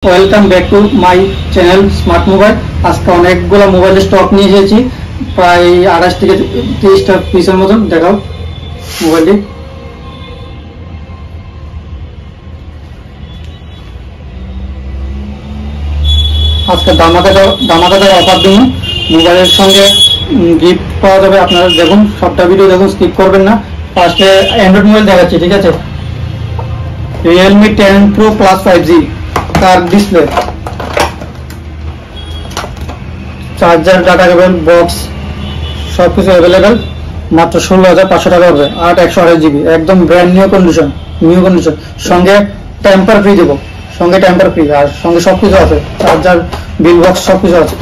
Welcome back to my channel smart mobile. আজকে অনেকগুলো মোবাইলের স্টক নিয়ে এসেছি, প্রায় 28 থেকে 30টা পিসের মতন। দেখাও মোবাইলটি। আজকে দামাকাদার অফার দিন, মোবাইলের সঙ্গে গিফট পাওয়া যাবে। আপনারা দেখুন, সবটা ভিডিও দেখুন, স্কিপ করবেন না। ফার্স্টে অ্যান্ড্রয়েড মোবাইল দেখাচ্ছি, ঠিক আছে। Realme 10 Pro Plus 5G curve display, charger, data cable, box সবকিছু অ্যাভেলেবেল। মাত্র 16,500 টাকা হবে। 8/128 GB, একদম ব্র্যান্ড নিউ কন্ডিশন। সঙ্গে টেম্পার ফ্রি দেবো, সঙ্গে টেম্পার ফ্রি, আর সঙ্গে সবকিছু আছে, চার্জার, বিল বক্স সবকিছু আছে।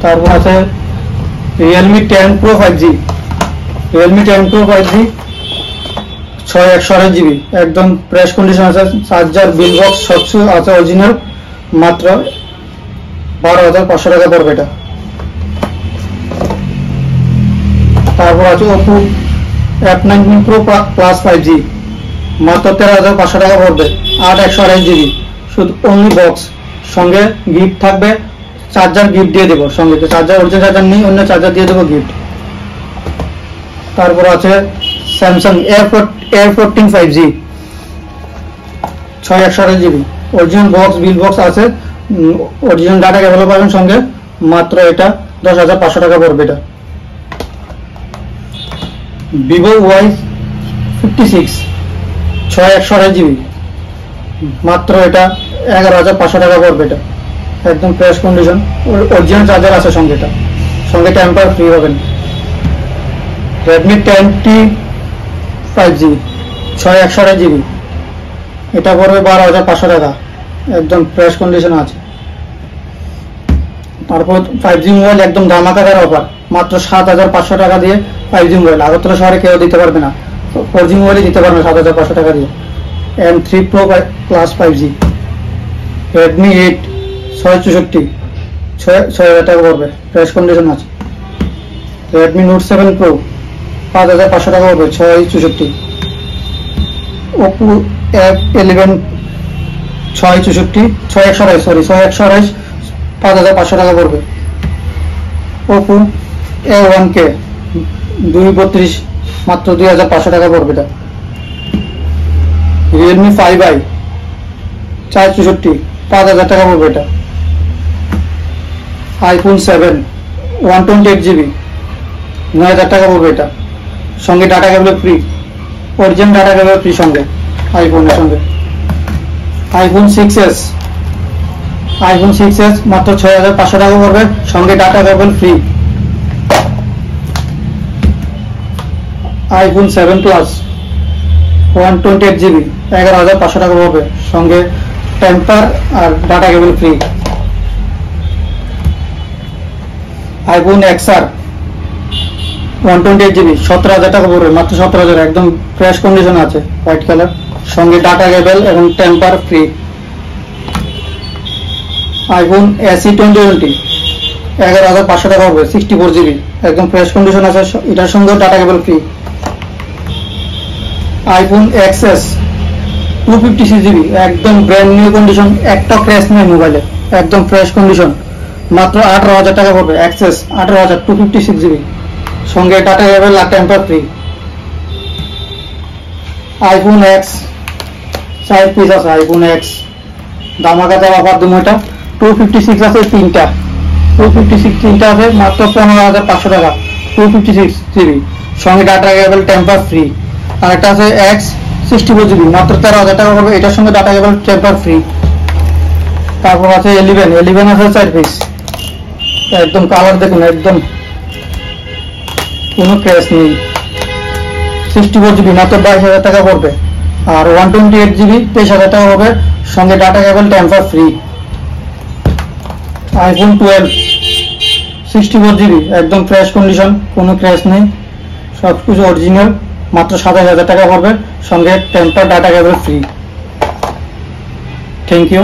তারপর আছে Realme 10 Pro 5G, Realme 10 Pro 5G 6/128 GB, একদম ফ্রেশ কন্ডিশন আছে, চার্জার, বিল বক্স সবকিছু আছে অরিজিনাল। মাত্র 12,500 টাকা পড়বে এটা। তারপর আছে Oppo F19 Pro Plus 5G, মাত্র 13,500 টাকা পড়বে। 8/128 GB, শুধু অনলি বক্স, সঙ্গে গিফট থাকবে, চার্জার গিফট দিয়ে দেবো সঙ্গে। তো চার্জার, অরিজিনাল চার্জার নেই, অন্য চার্জার দিয়ে দেবো গিফট। তারপর আছে Samsung Air14 5G 6/128 GB, original box, bill box আছে, অরিজিনাল ডাটা কেবল পাবেন সঙ্গে। মাত্র এটা 10,500 টাকা পড়বে এটা। Vivo Y56 6/128 GB, মাত্র এটা 11,500 টাকা পড়বে এটা, একদম ফ্রেশ কন্ডিশন, অরিজিনাল চার্জার আছে সঙ্গে, এটা সঙ্গে টেম্পার ফ্রি হবেন। Redmi 10T 5G 6/128 GB, এটা পড়বে 12,500 টাকা, একদম ফ্রেশ কন্ডিশন আছে। তারপর 5G মোবাইল একদম ধামাকাদার অফার, মাত্র 7,500 টাকা দিয়ে 5G মোবাইল। আগরতলা শহরে কেউ দিতে পারবে না, 4G মোবাইলই দিতে পারবে 7,500 টাকা দিয়ে। M3 Pro Plus 5G, Redmi 8 664 6,000 টাকা পড়বে, ফ্রেশ কন্ডিশন আছে। Redmi Note 7 Pro 5,500 টাকা পড়বে, 664। Oppo F11 6/128 5,500 টাকা পড়বে। Oppo A1K 232 মাত্র 2,500 টাকা পড়বে এটা। Realme 5i 464 5,000 টাকা পড়বে এটা। iPhone 7 128 GB 9,000 টাকা পড়বে এটা, সঙ্গে data cable free, original data cable free সঙ্গে আইফোনের সঙ্গে। iPhone 6s মাত্র 6,500 টাকা পড়বে, সঙ্গে data cable free. iPhone 7 Plus 128 GB 11,500 টাকা পড়বে, সঙ্গে টেম্পার আর data cable free. iPhone XR 128 GB 17,000 টাকা পড়বে, মাত্র 17,000, একদম ফ্রেশ কন্ডিশন আছে, হোয়াইট কালার, সঙ্গে ডাটা কেবল এবং টেম্পার ফ্রি। iPhone SE 2020 11,500 টাকা পড়বে, 64 GB, একদম ফ্রেশ কন্ডিশন আছে, এটার সঙ্গে data cable free. iPhone XS 256 GB, একদম ব্র্যান্ড নিউ কন্ডিশন, একটা ক্র্যাশ নেই মোবাইলে, একদম ফ্রেশ কন্ডিশন, মাত্র 18,000 টাকা পড়বে। XS 18,000 256 GB, সঙ্গে ডাটা কেবল আর temper free. iPhone X 4 piece আছে, iPhone X ধামাকাদার অফার দেবো এটা। 256 আছে তিনটা, 256 তিনটা আছে, মাত্র 15,500 টাকা, 256 GB, সঙ্গে ডাটা কেবল টেম্পার ফ্রি। আর একটা আছে X 64 GB, মাত্র 13,000 টাকা পড়বে, এটার সঙ্গে ডাটা কেবল টেম্পার ফ্রি। তারপর আছে 11 আছে 4 পিস, একদম কালার দেখুন, একদম কোনো ক্র্যাশ নেই, 64 GB, মাত্র 22,000 টাকা পড়বে। আর 128 GB 23,000 টাকা পড়বে, সঙ্গে data cable temper free. iPhone 12 64 GB, একদম ফ্রেশ কন্ডিশন, কোনো ক্র্যাশ নেই, সব কিছু অরিজিনাল, মাত্র 27,000 টাকা পড়বে, সঙ্গে temper data cable free. Thank you.